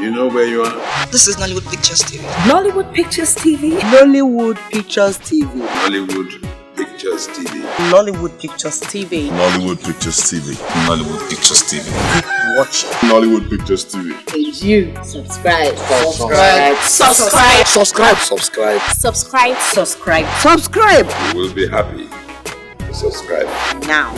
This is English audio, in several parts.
You know where you are? This is Nollywood Pictures TV. Nollywood Pictures TV. Nollywood Pictures TV. Nollywood Pictures TV. Nollywood Pictures TV. Nollywood Pictures TV. Nollywood Pictures TV. Keep watching Nollywood Pictures TV. And you subscribe. Subscribe. You will be happy to subscribe Now.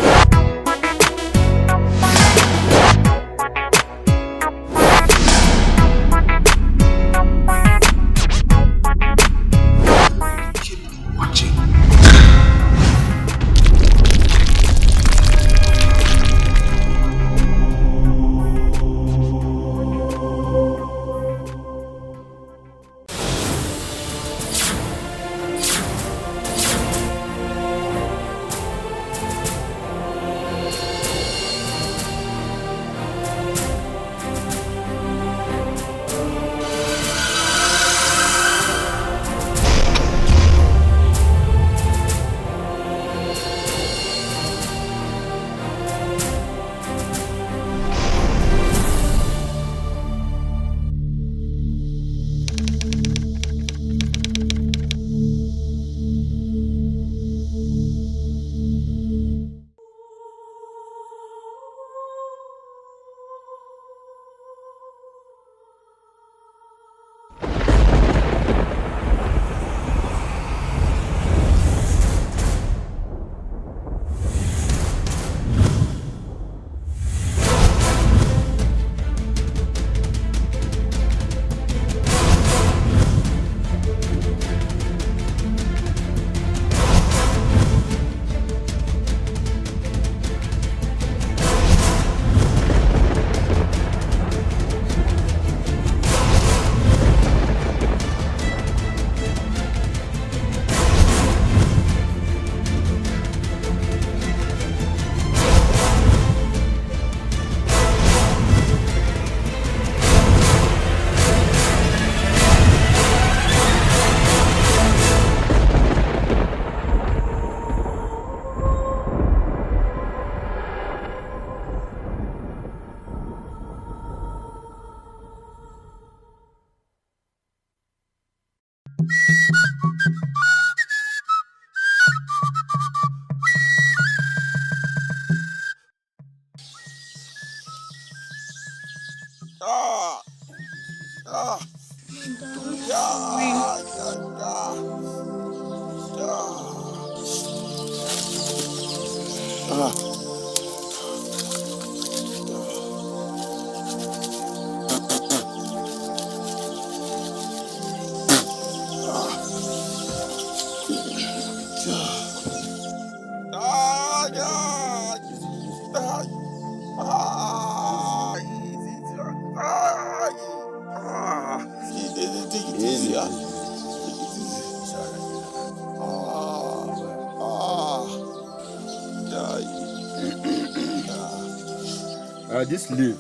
This leaf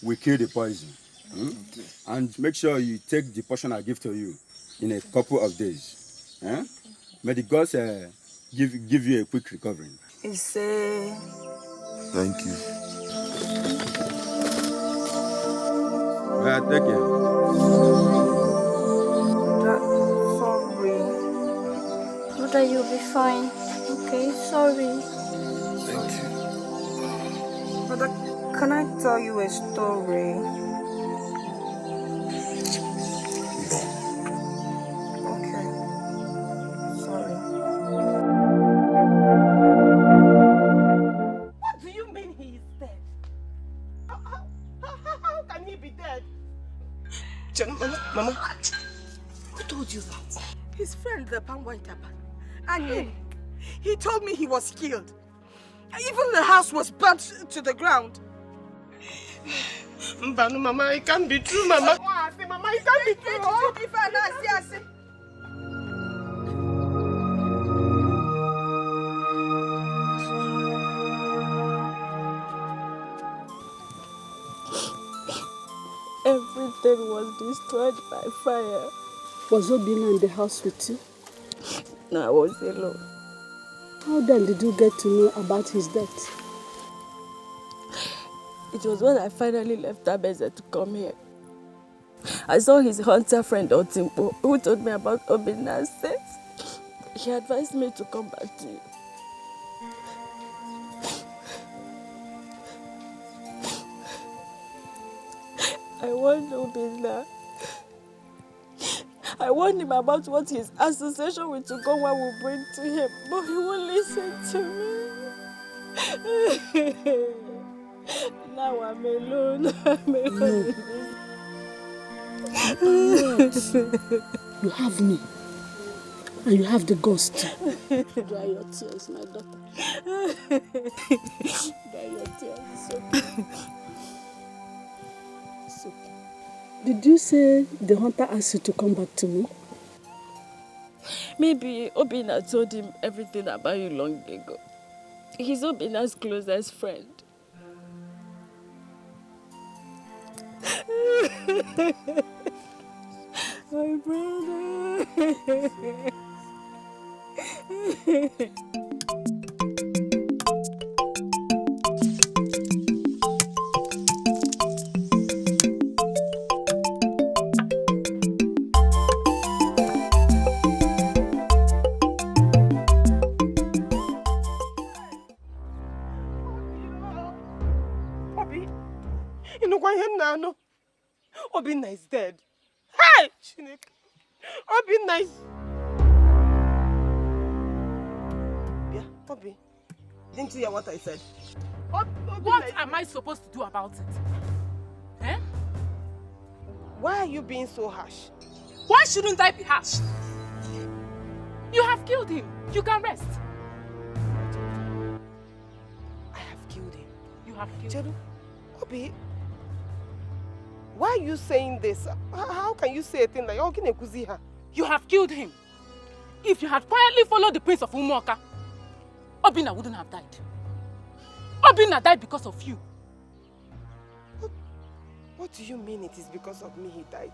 will kill the poison. And make sure you take the portion I give to you in a couple of days. May the gods give you a quick recovery. Thank you. Take care. Sorry. Brother, you'll be fine. Okay, sorry. Thank you. Brother, can I tell you a story? No. Okay. Sorry. What do you mean he is dead? How can he be dead? Mama, who told you that? His friend, the palm white and he told me he was killed. Even the house was burnt to the ground. Mbanu, Mama, it can't be true, Mama. Mama, it can't be true. Everything was destroyed by fire. Was Obinna in the house with you? No, I was alone. How then did you get to know about his death? It was when I finally left Amaeze to come here. I saw his hunter friend Otimpo, who told me about Obinna's death. He advised me to come back to you. I warned Obinna. I warned him about what his association with Ugonwa will bring to him, but he won't listen to me. Now I'm alone. I'm alone. You have me. And you have the ghost too. Dry your tears, my daughter. Dry your tears. It's okay. It's okay. Did you say the hunter asked you to come back to me? Maybe Obinna told him everything about you long ago. He's Obinna's closest friend. My brother. Obinna is dead. Hey! Chineke. Obinna is... Yeah, Obi. Didn't you hear what I said? What am I supposed to do about it? Eh? Why are you being so harsh? Why shouldn't I be harsh? You have killed him. You can rest. I have killed him. You have killed him. Obi, why are you saying this? How can you say a thing like, you have killed him. If you had quietly followed the prince of Umuoka, Obinna wouldn't have died. Obinna died because of you. What do you mean it is because of me he died?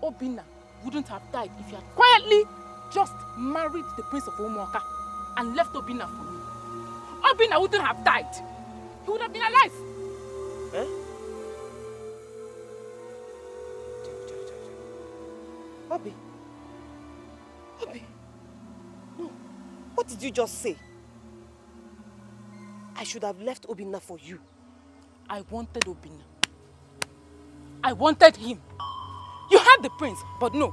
Obinna wouldn't have died if you had quietly just married the prince of Umuoka and left Obinna for me. Obinna wouldn't have died. He would have been alive. Eh? Obi. Obi. No. What did you just say? I should have left Obinna for you. I wanted Obinna. I wanted him. You had the prince, but no.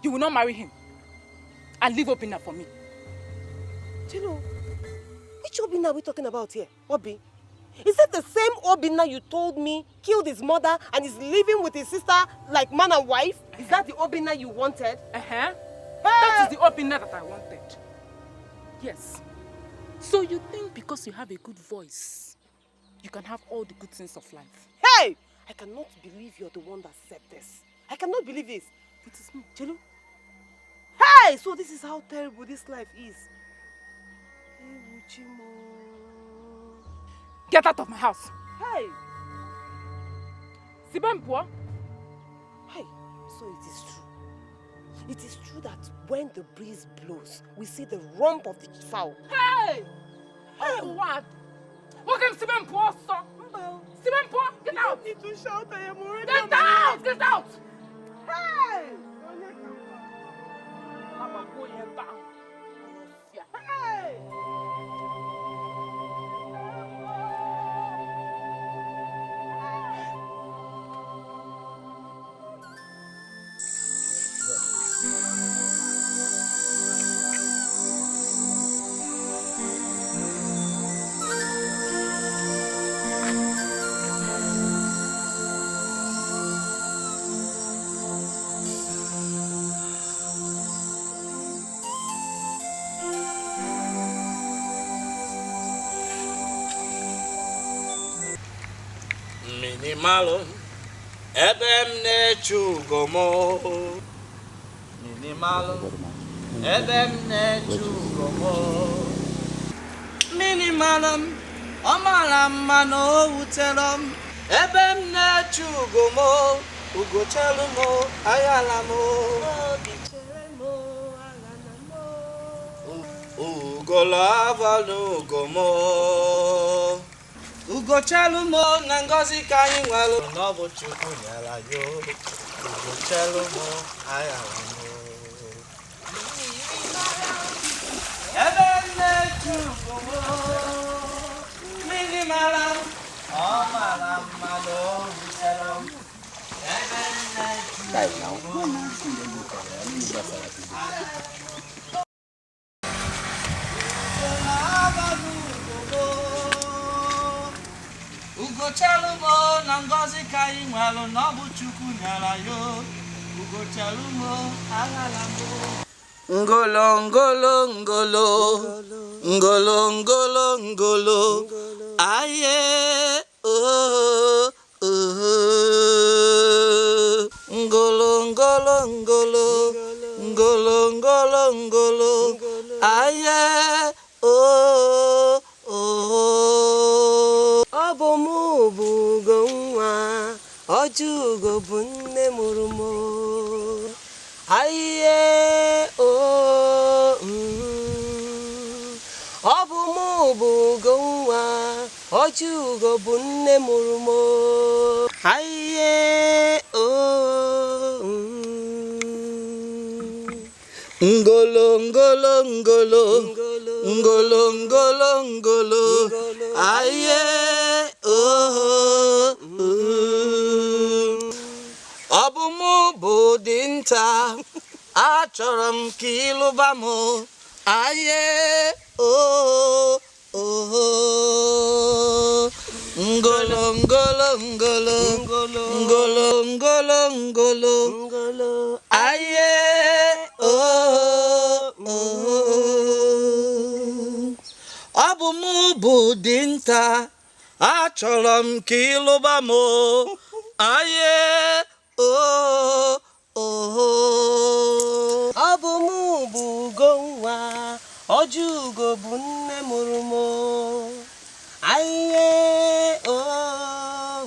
You will not marry him. And leave Obinna for me. Chino, which Obinna are we talking about here? Obi? Is that the same Obinna you told me killed his mother and is living with his sister like man and wife? Is that the Obinna you wanted? Hey! That is the Obinna that I wanted. Yes. So you think because you have a good voice, you can have all the good things of life? Hey! I cannot believe you're the one that said this. I cannot believe this. It is me. Chelo? Hey! So this is how terrible this life is. Get out of my house. Hey! Sibempo. Hey, so it is true. It is true that when the breeze blows, we see the rump of the fowl. Hey! Hey! What? What can Sibempo say? Sibempo, get out! You need to shout, I am already... Get out! Get out! Hey! Hey! Minimalum, Ebem Nechugo mo. Minimalum, Ebem Nechugo mo. Minimalum, Omalam Mano Utelum, Ebem Nechugo mo. Ugotelumo, Ayalamo. Ugolava no gomo. Ugochalumo na ngozi ka anyị nwere n'ọbụ Chukwu nyere anyị Ugochalumo ayalamo ebe nne Chukwu mmiri mara ọ mara mmadụ wutere m ebe nne Chukwu Ugochalumo na ngozi ka anyị nwere n'ọbụ Chukwu nyere anyị Ugochalumo ayalamo Ngolo ngolo ngolo ngolo ngolo ngolo aye oh oh ngolo ngolo ngolo ngolo ngolo ngolo aye oh oh Obomu Ugonwa Ojiugo bụ nne mụrụ m aye oh Obomu Ugonwa Ojiugo bụ nne mụrụ m aye oh ngolo ngolo ngolo ngolo ngolo ngolo aye oh Obumu bụ dinta achọrọ m ka ịlụba m aye oh oh ngolo ngolo ngolo ngolo ngolo ngolo aye oh oh Obumu bụ dinta achọrọ m ka ịlụba m aye oh oh Obomu Ugonwa Ojiugo bụ nne mụrụ m aye oh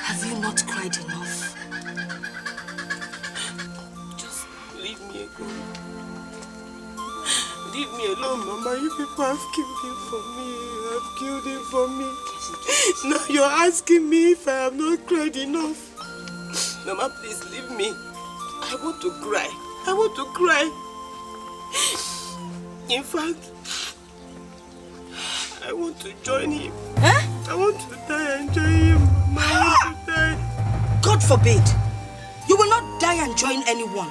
Have you not cried enough? Just leave me alone. Leave me alone, Mama. You people have killed him for me. You have killed him for me. Now you're asking me if I have not cried enough. Mama, please leave me. I want to cry. I want to cry. In fact, I want to join him. Huh? I want to die and join him. Mama, I want to die. God forbid. You will not die and join anyone.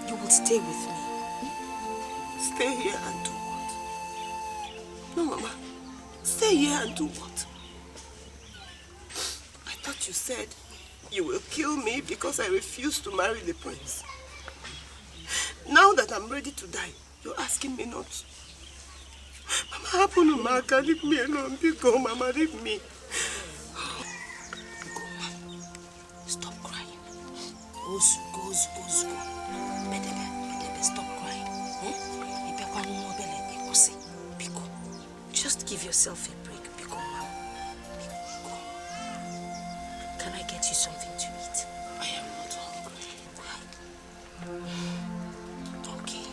You will stay with me. Stay here and do what? No, Mama. Stay here and do what? I thought you said you will kill me because I refuse to marry the prince. Now that I'm ready to die, you're asking me not to. Mama, happen to Maka, leave me alone. Go, Mama, leave me. Go, Mama. Stop crying. Ozu. Bedebe, stop crying. Just give yourself a break. Biko, Mama. Biko. Can I get you something to eat? I am not hungry. Okay.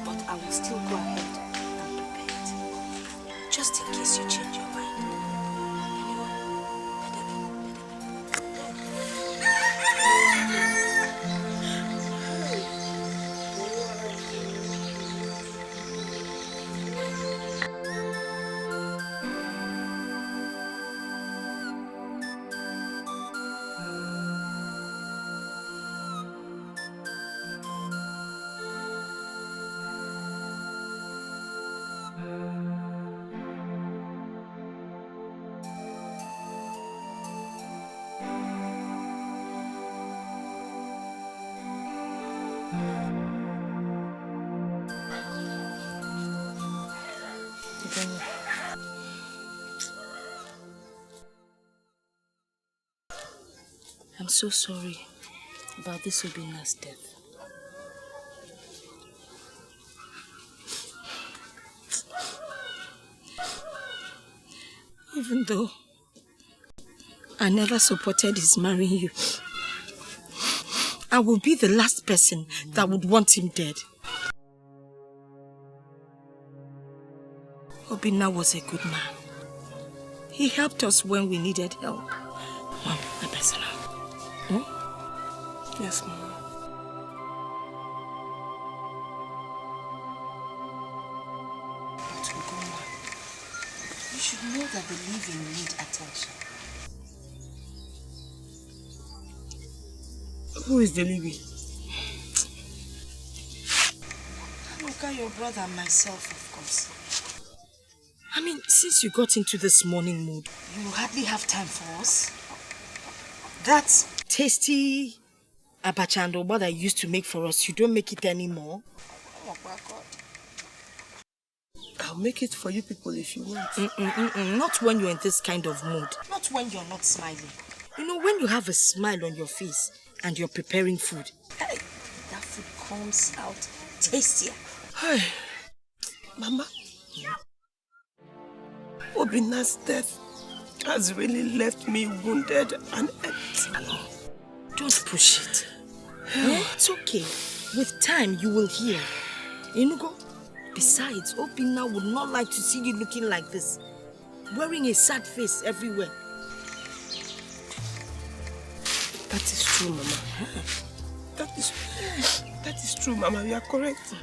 But I will still go ahead and prepare it. Just in case you change your mind. I'm so sorry about this Obinna's death. Even though I never supported his marrying you, I will be the last person that would want him dead. Obinna was a good man. He helped us when we needed help. Mom, I better now. Yes, Mama. But Ugonwa, you should know that the living need attention. Who is the living? Emeka, your brother, and myself, of course. I mean, since you got into this morning mood, you hardly have time for us. That tasty abacha and oba that you used to make for us, you don't make it anymore? Oh, my God. I'll make it for you people if you want. Not when you're in this kind of mood. Not when you're not smiling. You know, when you have a smile on your face and you're preparing food, hey, that food comes out tastier. Hey, Mama. Obinna's death has really left me wounded and empty. Don't push it. It's okay. With time, you will heal. Inugo, besides, Obinna would not like to see you looking like this. Wearing a sad face everywhere. That is true, Mama. That is true, Mama. You are correct. Let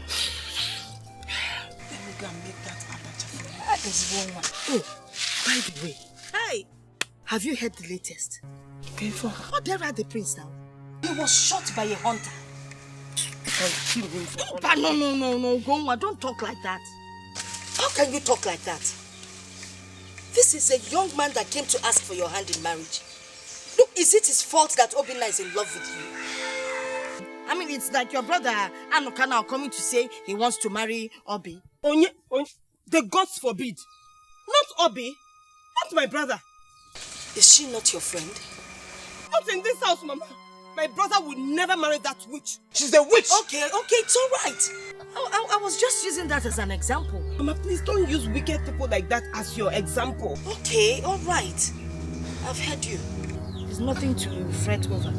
me go and make that abacha for you. That is one. Oh, by the way, hey, have you heard the latest? Okay, for Odera the prince now. He was shot by a hunter. No, Ugonwa, don't talk like that. How can you talk like that? This is a young man that came to ask for your hand in marriage. Look, is it his fault that Obinna is in love with you? I mean, it's like your brother Anoka now coming to say he wants to marry Obi. Onye, the gods forbid. Not Obi, not my brother. Is she not your friend? Not in this house, Mama. My brother would never marry that witch. She's a witch. Okay, it's all right. I was just using that as an example. Mama, please don't use wicked people like that as your example. Okay, all right. I've heard you. There's nothing to fret over.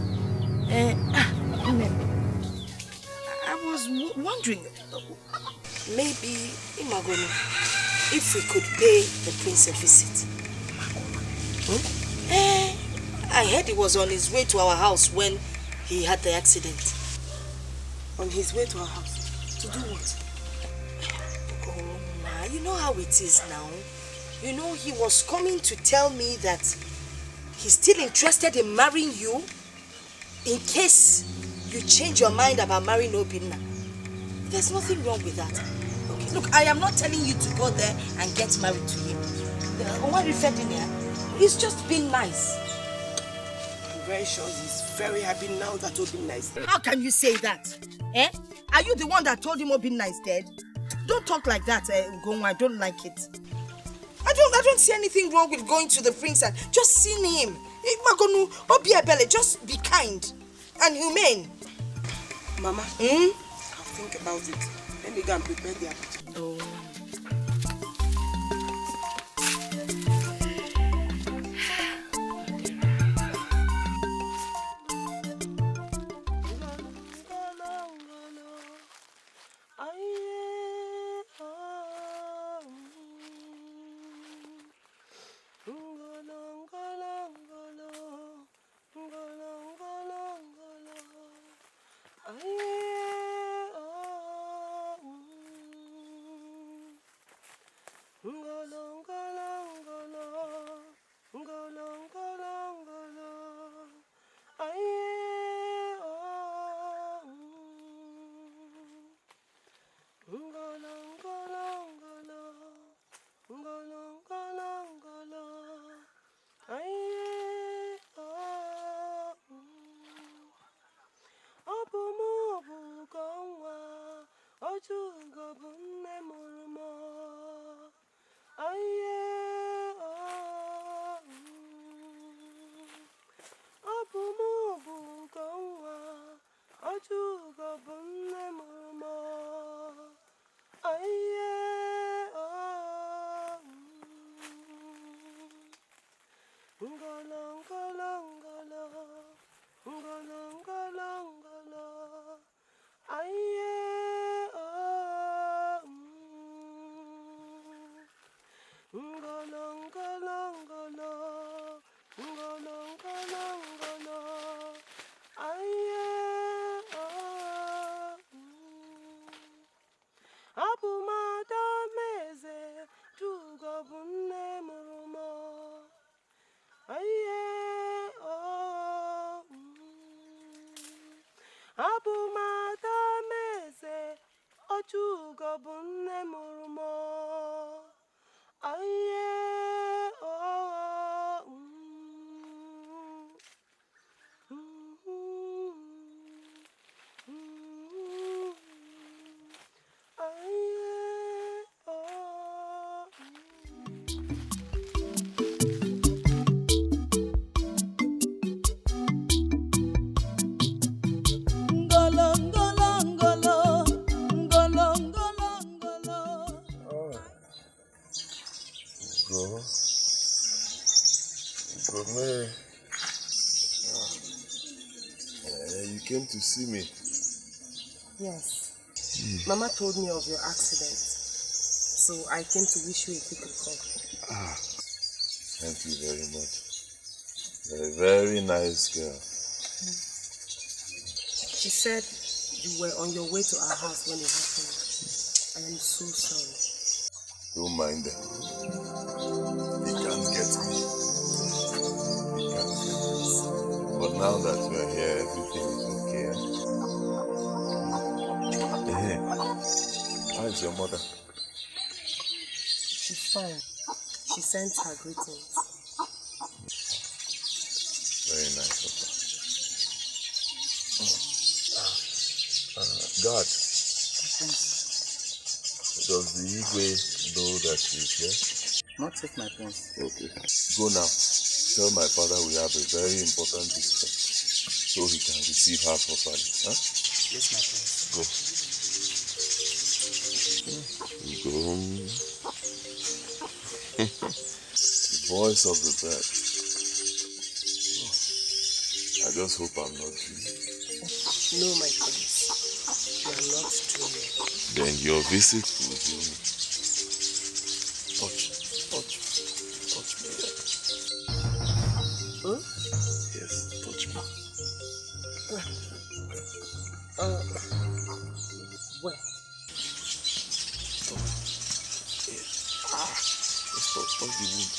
I was wondering, maybe, Imagonu, if we could pay the prince a visit. I heard he was on his way to our house when he had the accident. On his way to our house? To do what? Oh, Ma, you know how it is now. You know, he was coming to tell me that he's still interested in marrying you in case you change your mind about marrying Obinna. There's nothing wrong with that. Okay, look, I am not telling you to go there and get married to him. He's just being nice. I'm very sure he's very happy now that Obinna is dead. How can you say that? Are you the one that told him Obinna is dead? Don't talk like that, Ugonwa. I don't like it. I don't see anything wrong with going to the prince and just seeing him. Ebere, just be kind and humane. Mama, I'll think about it. Let me go and prepare the appetite. Oh. came to see me. Yes. Mama told me of your accident. So I came to wish you a quick recovery. Thank you very much. You're a very nice girl. She said you were on your way to our house when it happened. I am so sorry. Don't mind them. They can't get me. They can't get me. But now that we're here, everything is okay. Hey, how is your mother? She's fine. She sent her greetings. Very nice of her. God, does the Igwe know that she's here? Not take my prince. Okay. Go now. Tell my father we have a very important visitor so he can receive her properly. Huh? Yes, my prince. Go. The voice of the bird. I just hope I'm not dreaming. No, my prince. You are not dreaming. Then your visit will do me. Touch me. Hmm? Yes, touch me. Where? Just touch the wound.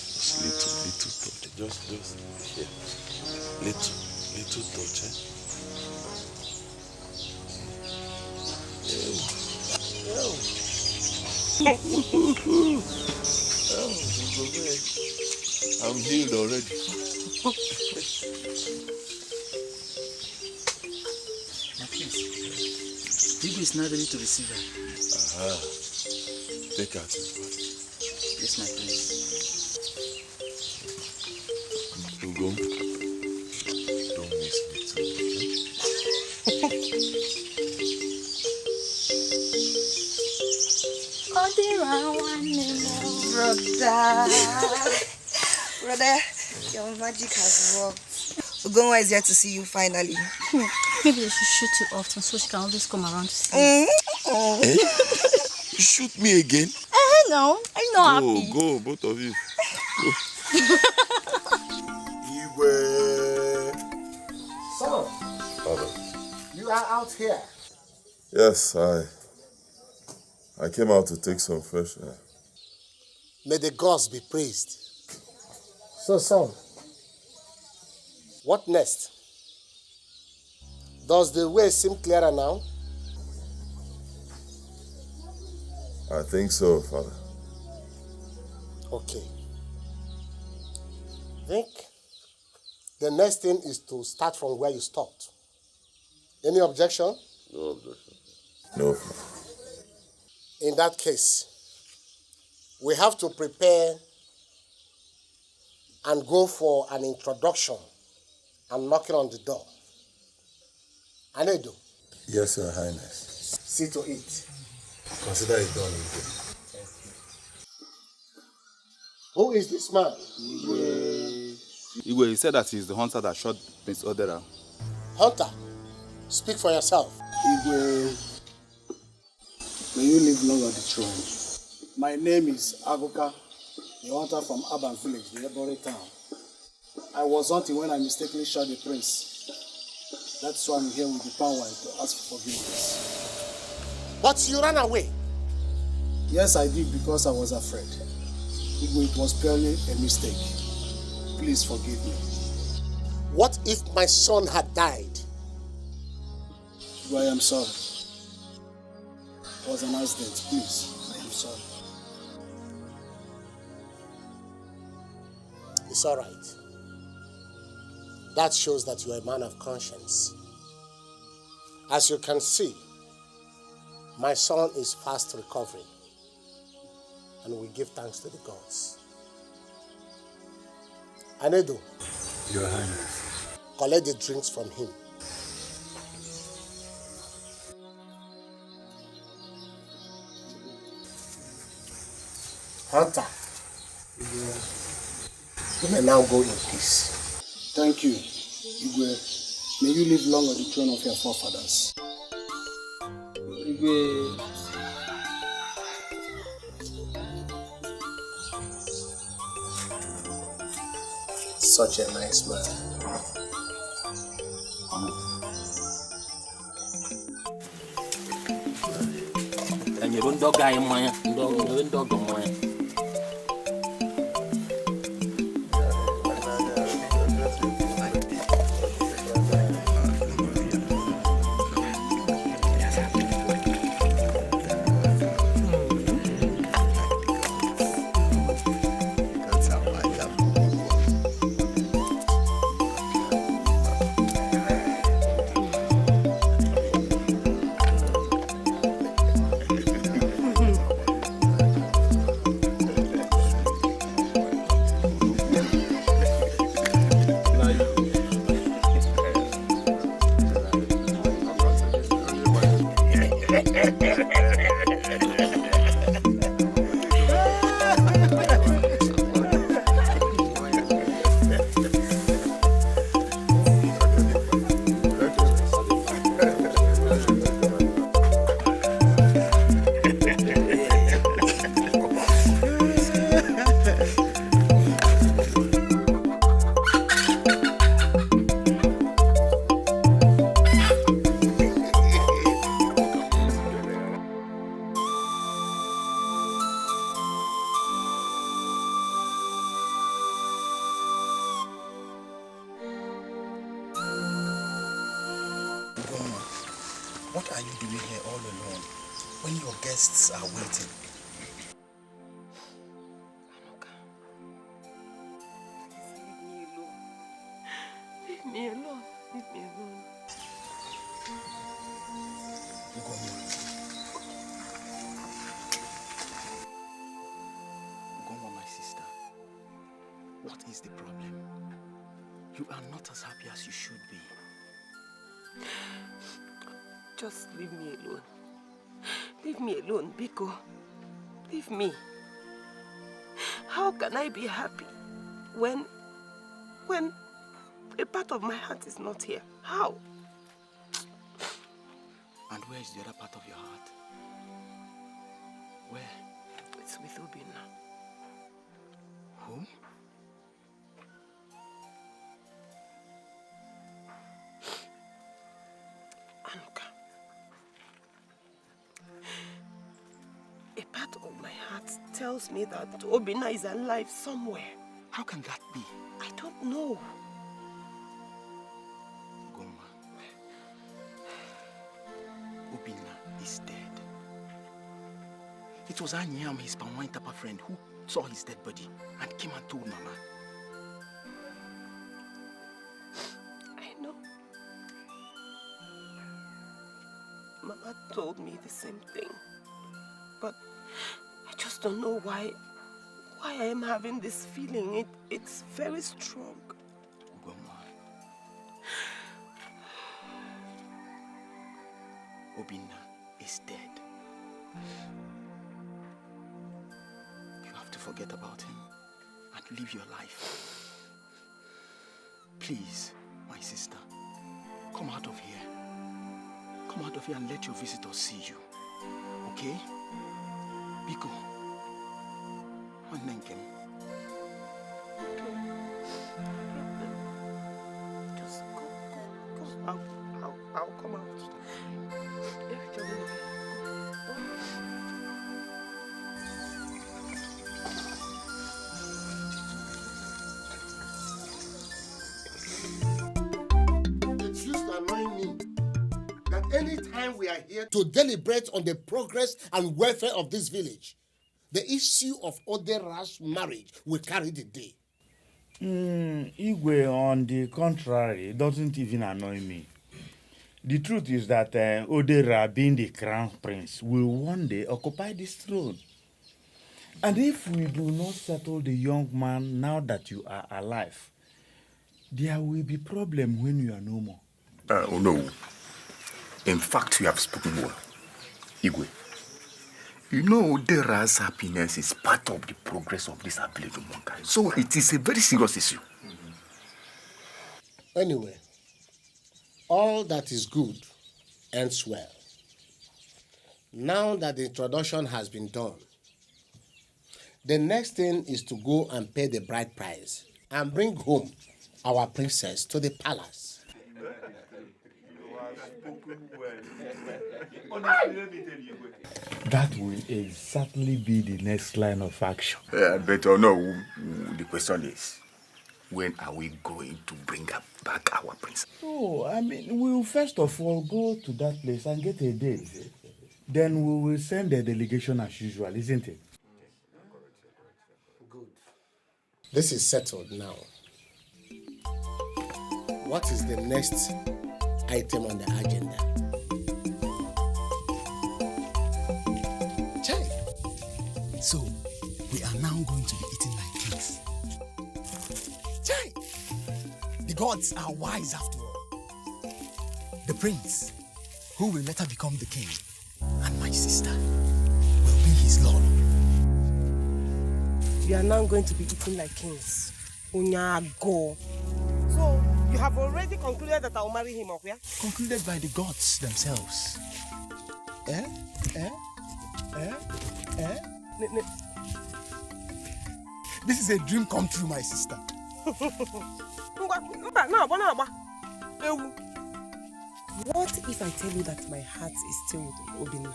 Just little touch. Just here. Little touch, I'm healed already. My prince. Igwe is not ready to receive her. Aha. Take her to the party. Yes, my prince. Ugom, don't miss me too much, Brother, your magic has worked. Ugonwa is here to see you finally. Maybe they should shoot you often so she can always come around to see you. Eh? You shoot me again? No, I'm not happy. Go, both of you. Go. Igwe. So, Father. you are out here. Yes, I came out to take some fresh air. May the gods be praised. So, son, what next? Does the way seem clearer now? I think so, Father. Okay. I think the next thing is to start from where you stopped. Any objection? No objection. No, Father. In that case, we have to prepare and go for an introduction and knocking on the door. Anedo. Yes, Your Highness. See to it. Consider it done, Igwe. Who is this man? Igwe, he said that he's the hunter that shot Prince Odera. Hunter, speak for yourself. Igwe, may you live long on the throne. My name is Agoka, the hunter from Aban village, the Ebere town. I was hunting when I mistakenly shot the prince. That's why I'm here with the palm wine to ask for forgiveness. But you ran away. Yes, I did because I was afraid. Igwe, it was purely a mistake. Please forgive me. What if my son had died? Igwe, I am sorry. It was an accident. Please, I am sorry. It's all right. That shows that you are a man of conscience. As you can see, my son is fast recovering, and we give thanks to the gods. Anedo, Your Highness. collect the drinks from him. Hunter, You may now go in peace. Thank you, Igwe. May you live long on the throne of your forefathers. Igwe. Such a nice man. And you don't dog guy in my dog on my. What are you doing here all alone when your guests are waiting? Leave me alone. Leave me alone. Ugonwa, my sister, what is the problem? You are not as happy as you should be. Just leave me alone. Leave me alone, Biko. Leave me. How can I be happy when a part of my heart is not here? How? And where is the other part of your heart? Where? It's with Obinna. Whom? A part of my heart tells me that Obinna is alive somewhere. How can that be? I don't know. Goma, Obinna is dead. It was Anyam, his Pamwain Tapa friend, who saw his dead body and came and told Mama. I know. Mama told me the same thing. But I just don't know why I am having this feeling. It's very strong. Ugoma. Obinna is dead. You have to forget about him and live your life. Please, my sister, come out of here. Come out of here and let your visitors see you. Okay? Biko, one Nenkem. Just go. I'll come out. It used to annoy me that anytime we are here to deliberate on the progress and welfare of this village, the issue of Odera's marriage will carry the day. Igwe, on the contrary, doesn't even annoy me. The truth is that Odera, being the crown prince, will one day occupy this throne. And if we do not settle the young man now that you are alive, there will be problem when you are no more. Oh no. In fact, you have spoken well. Igwe, You know, Odera's happiness is part of the progress of this village Umuoka. So it is a very serious issue. Anyway, all that is good ends well. Now that the introduction has been done, the next thing is to go and pay the bride price and bring home our princess to the palace. That will exactly be the next line of action. But no, the question is, when are we going to bring back our princess? Oh, I mean, we will first of all go to that place and get a date. Then we will send a delegation as usual, isn't it? Good. This is settled now. What is the next item on the agenda? Chai. So, we are now going to be eating like kings. Chai. The gods are wise after all. The prince, who will later become the king, and my sister will be his lord. We are now going to be eating like kings. Unyago. So, you have already concluded that I will marry him, okay? Concluded by the gods themselves. This is a dream come true, my sister. What if I tell you that my heart is still with Obinna?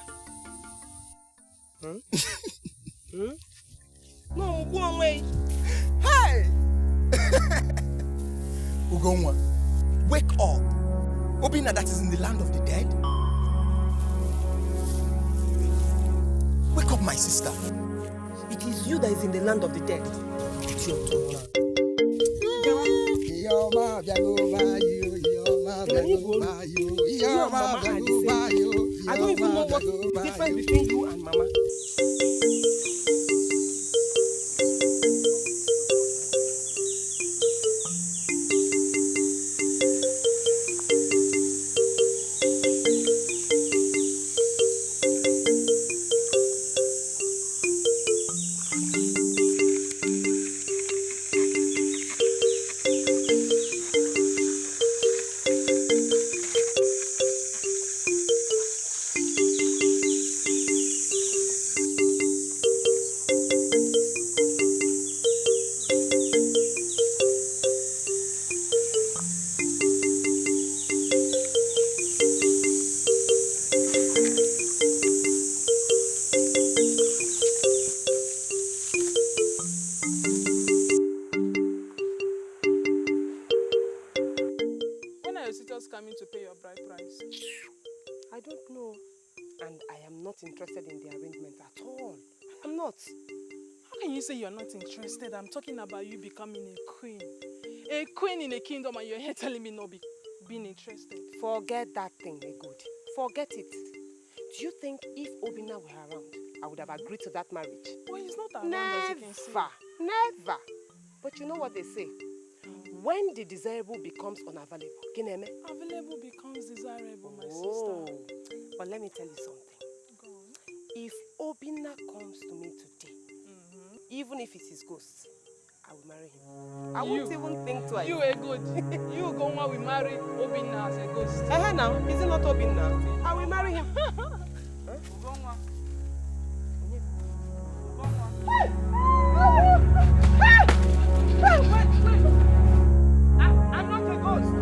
No, go away. Hey! Ugonwa, wake up. Obinna that is in the land of the dead. Wake up, my sister. It is you that is in the land of the dead. It's your turn now. I don't even know what the difference between you and Mama. Coming to pay your bride price? I don't know. And I am not interested in the arrangement at all. I'm not. How can you say you're not interested? I'm talking about you becoming a queen. A queen in a kingdom, and you're here telling me not being interested. Forget that thing, good. Forget it. Do you think if Obinna were around, I would have agreed to that marriage? Well, he's not around, as you can see. Never. But you know what they say? When the desirable becomes unavailable, available becomes desirable, my sister. But let me tell you something. Go on. If Obinna comes to me today, even if it's his ghost, I will marry him. I won't even think twice. You are good. You Ugonwa will marry Obinna as a ghost. Now, is it not Obinna? I will marry him. Ugonwa. Wait. I'm not a ghost.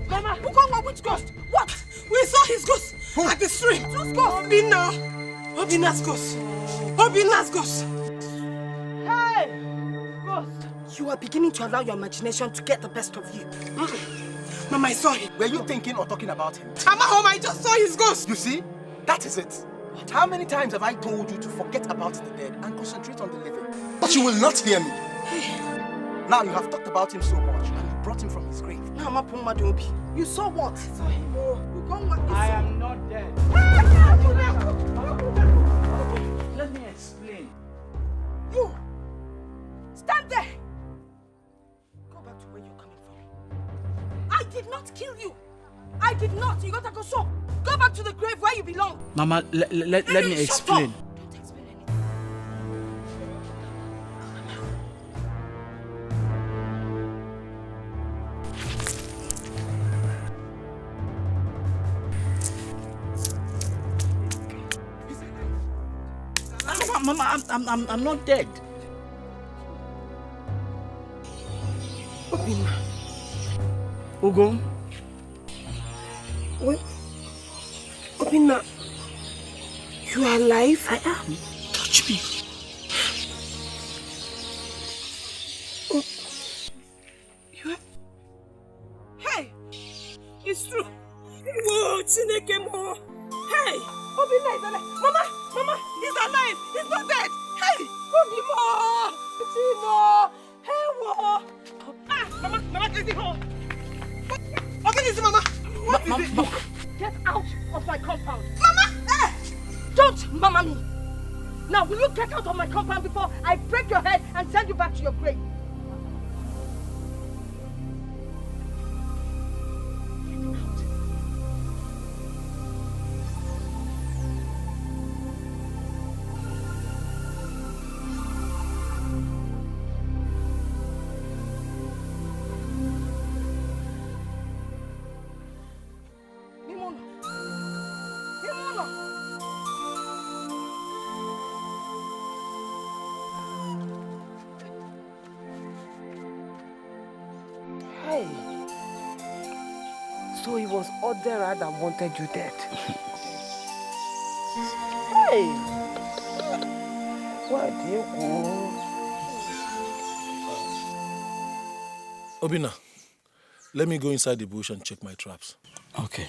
Mama! Ugonwa, which ghost? What? We saw his ghost at the street. Whose ghost? Obinna's ghost. Obinna's ghost. Hey! Ghost! You are beginning to allow your imagination to get the best of you. Mama, I saw him. Were you thinking or talking about him? I'm at home, I just saw his ghost. You see? That is it. How many times have I told you to forget about the dead and concentrate on the living? But you will not hear me. Now you have talked about him so much and you brought him from his grave. You saw what? I saw him. I am not dead. Let me explain. You! Stand there! Go back to where you're coming from. I did not kill you. I did not. You got to go so. Go back to the grave where you belong. Mama, let me explain. Don't explain anything. Mama, I'm not dead. Obinna. Ugo? Wait. Obinna, you are alive? I am. Touch me. Oh. You are... Hey! It's true. Whoa, Chineke mo. Hey! Obinna is alive. Mama, he's alive. He's not dead. Hey! Obinna! Chino! Hey, whoa! Ah, Mama, get it home. Okay, this is Mama. What is it? Get out of my compound. Mama! Eh! Don't mama me. Now, will you get out of my compound before I break your head and send you back to your grave? Hey. So it was Odera that wanted you dead. Hey. Why do you go? Obinna, let me go inside the bush and check my traps. Okay.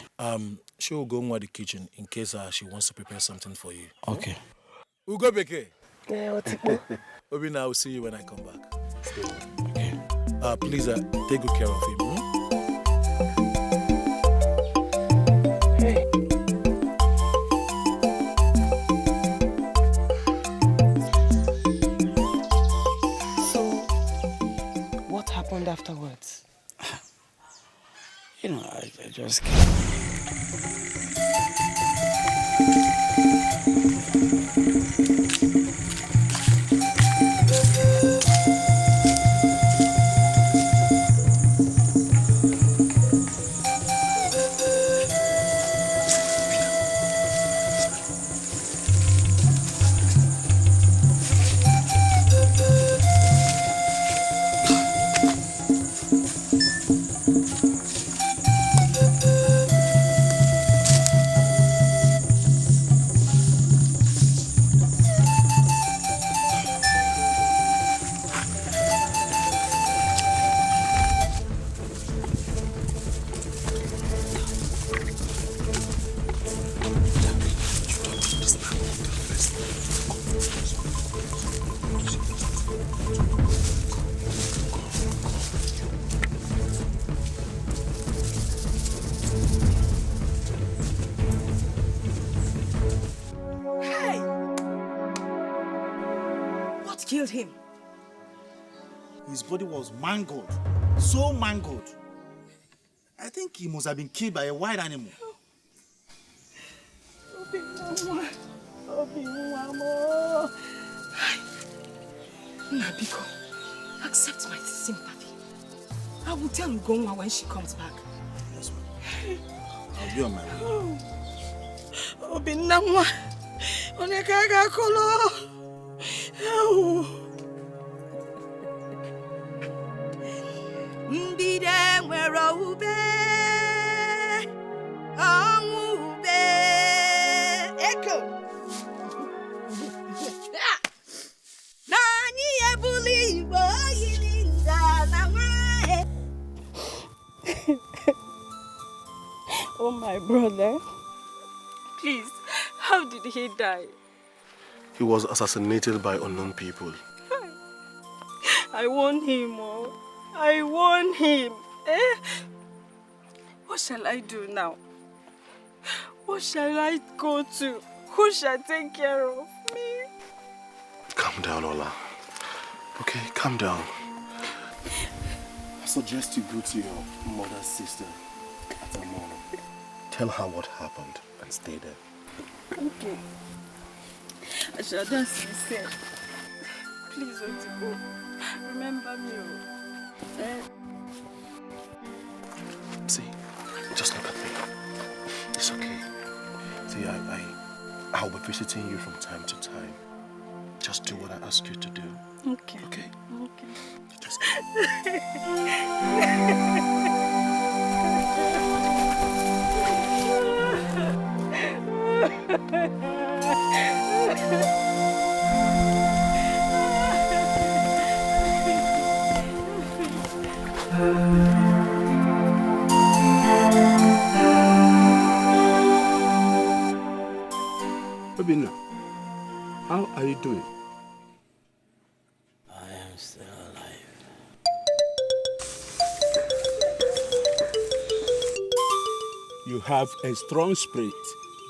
She will go in the kitchen in case she wants to prepare something for you. Okay. Ugo Beke. Yeah, what's it? Obinna, I will see you when I come back. Stay on. Okay. Please take good care of him. Hey. So, what happened afterwards? You know, I just came. Killed him. His body was mangled. So mangled. I think he must have been killed by a wild animal. Nabiko, accept my sympathy. I will tell Ugonwa when she comes back. Yes, ma'am. I'll be on my way. Obinna, onekaga kolo. Mbide nwere ube, ube, echo. Nani ebuli igbo yilinda na nwae. Oh, my brother. Please, how did he die? He was assassinated by unknown people. I warned him, oh. I warned him. What shall I do now? What shall I go to? Who shall take care of me? Calm down, Ola. Okay, calm down. I suggest you go to your mother's sister at Amono. Tell her what happened and stay there. Okay. I shall just listen. Please, Ojiugo, remember me. See, just look at me. It's okay. See, I'll be visiting you from time to time. Just do what I ask you to do. Okay. Okay? Okay. Just Obinna, how are you doing? I am still alive. You have a strong spirit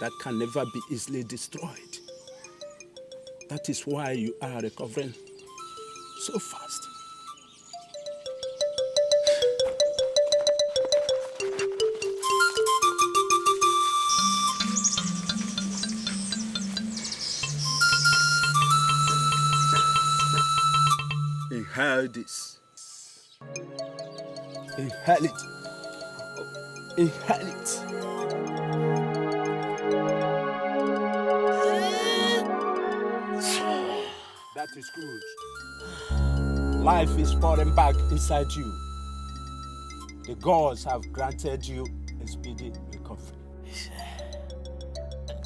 that can never be easily destroyed. That is why you are recovering so fast. Inhale this. Inhale it. Inhale it. That is good. Life is pouring back inside you. The gods have granted you a speedy recovery.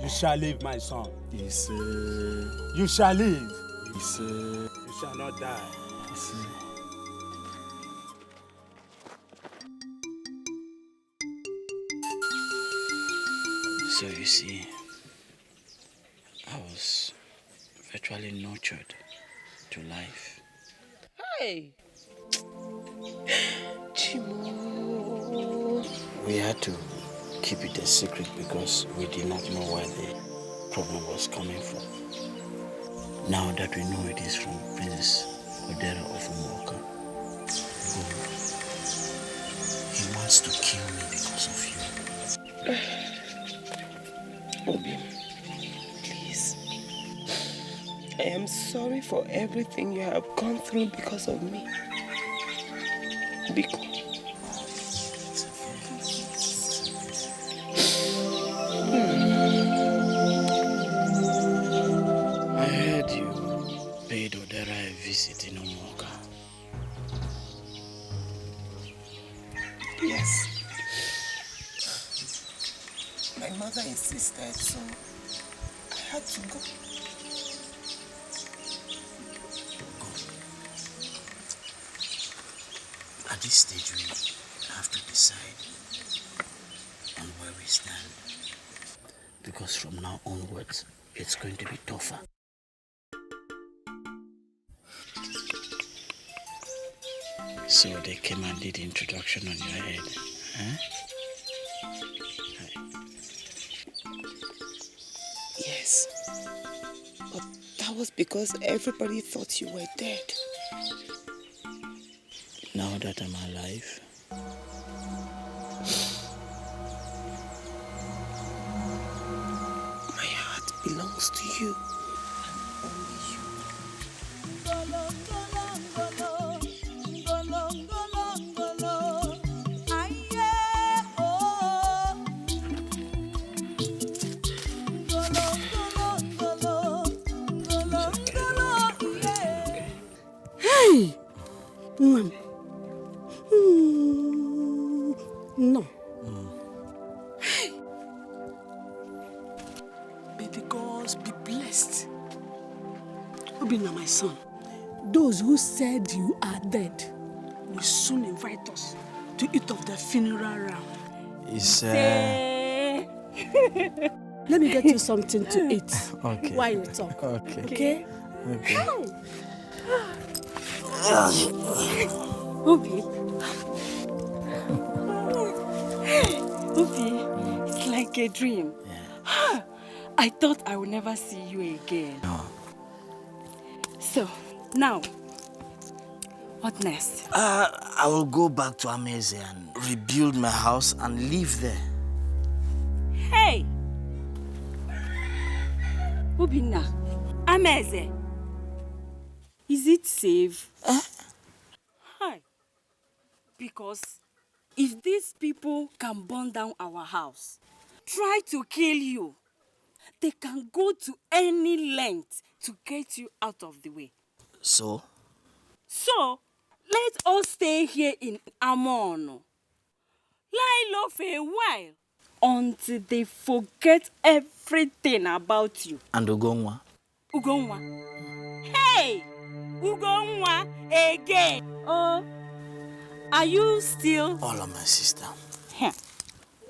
You shall live, my son. Yes, You shall live. Yes, You shall not die. Yes, So you see, I was virtually nurtured to life. Hey! Chimo. We had to keep it a secret because we did not know where the problem was coming from. Now that we know it is from Prince Odera of Umuoka, he wants to kill me because of you. Obi, please. I am sorry for everything you have gone through because of me. Biko. I heard you paid Odera a visit in Umuoka. Yes. My mother insisted, so I had to go. At this stage, we have to decide on where we stand. Because from now onwards, it's going to be tougher. So they came and did the introduction on your head, huh? Yes. But that was because everybody thought you were dead. Now that I'm alive, my heart belongs to you. Hey! No. Hey! May the gods be blessed. Obinna, my son, those who said you are dead will soon invite us to eat of the funeral round. Let me get you something to eat. Okay. While you talk. Okay. Okay? Obi. Obi, it's like a dream. Yeah. I thought I would never see you again. No. So, now, what next? I will go back to Amaeze and rebuild my house and live there. Hey! Obinna, Amaeze, is it safe? Hi. Because if these people can burn down our house, try to kill you, they can go to any length to get you out of the way. So? So, let us stay here in Amon. Lie low for a while until they forget everything about you. And Ugonwa? Ugonwa? Hey! Ugonwa again! Oh, are you still? All of my sister.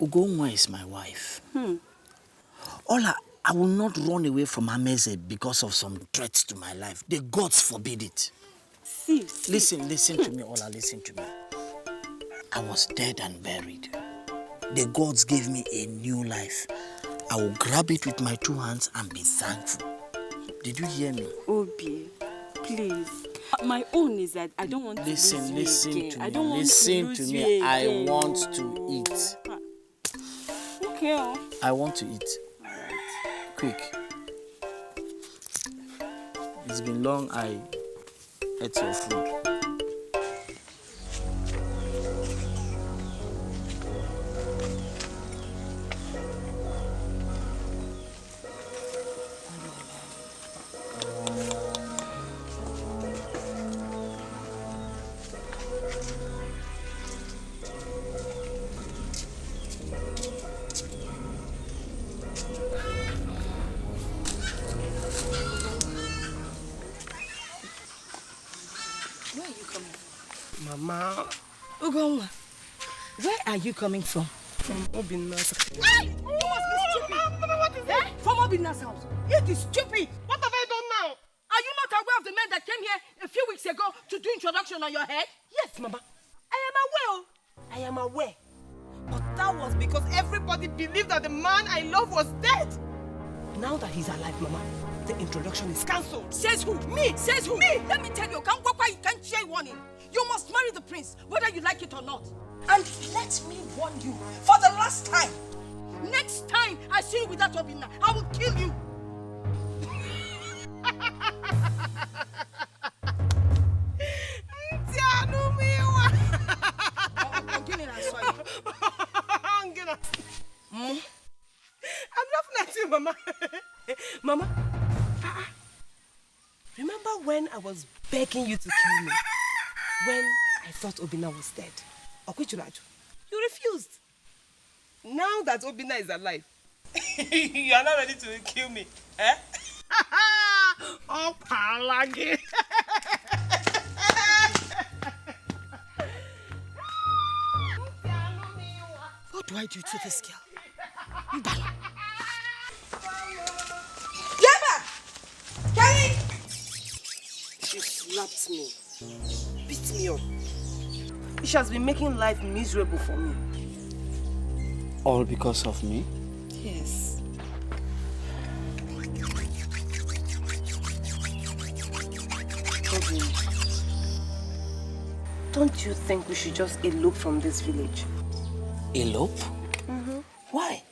Ugonwa is my wife. I will not run away from Amaeze because of some threats to my life. The gods forbid it. See. Listen to me, Ola, listen to me. I was dead and buried. The gods gave me a new life. I will grab it with my 2 hands and be thankful. Did you hear me? Obi, please. My own is that I don't want to lose you again. Listen to me. I don't want listen to to lose me. you I again. want to eat. Okay. I want to eat. Quick. It's been long I ate your food. Mama. Ugonwa, where are you coming from? From Obinna's house. Hey! You must be stupid! What is that? From Obinna's house. It is stupid! What have I done now? Are you not aware of the men that came here a few weeks ago to do introduction on your head? Yes, Mama. I am aware. But that was because everybody believed that the man I love was dead. Now that he's alive, Mama, the introduction is cancelled. Says who? Me? Says who? Me? Let me tell you, you can't share warning. You must marry the prince, whether you like it or not. And let me warn you, for the last time, next time I see you with that Obinna, I will kill you. I'm laughing at you, Mama. Mama, remember when I was begging you to kill me? When I thought Obinna was dead? You refused. Now that Obinna is alive, you are not ready to kill me. Eh? Oh, Palagi. What do I do to this girl? She slapped me, beat me up. She has been making life miserable for me. All because of me? Yes. Don't you think we should just elope from this village? Elope? Mm-hmm. Why?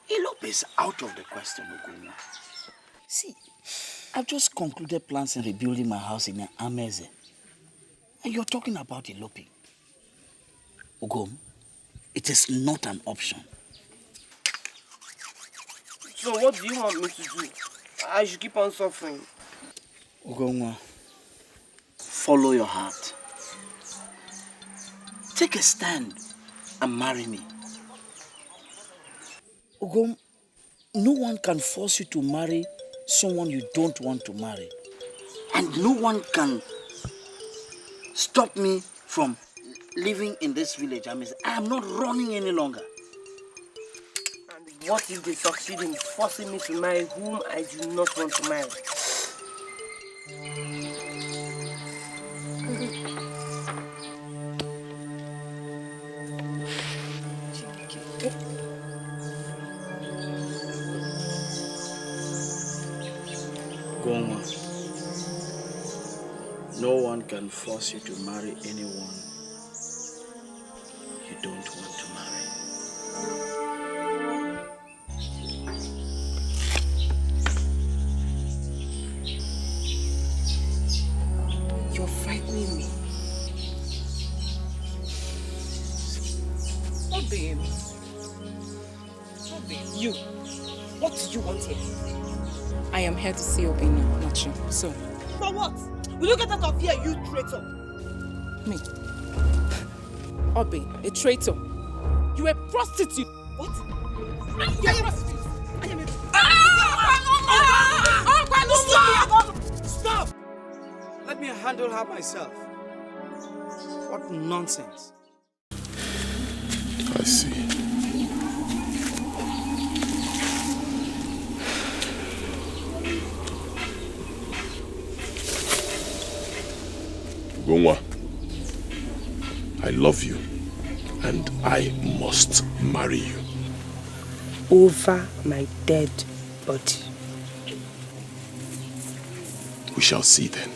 Elope is out of the question, Ugonwa. See, I've just concluded plans in rebuilding my house in Amaeze. And you're talking about eloping. Ugom, it is not an option. So what do you want me to do? I should keep on suffering. Ugonwa, follow your heart. Take a stand and marry me. Ugom, no one can force you to marry someone you don't want to marry. And no one can stop me from living in this village. I am not running any longer. And what if they succeed in forcing me to marry whom I do not want to marry? Ugonwa, no one can force you to marry anyone you don't want to marry. You're frightening me. Obinna. You. What do you want here? I am here to see Obinna, not you. So. For what? Will you get out of here, you traitor? Me? Obi, a traitor. You a prostitute. What? You're a prostitute. I am a... Stop! Let me handle her myself. What nonsense. I see. Ugonwa, I love you and I must marry you. Over my dead body. We shall see then.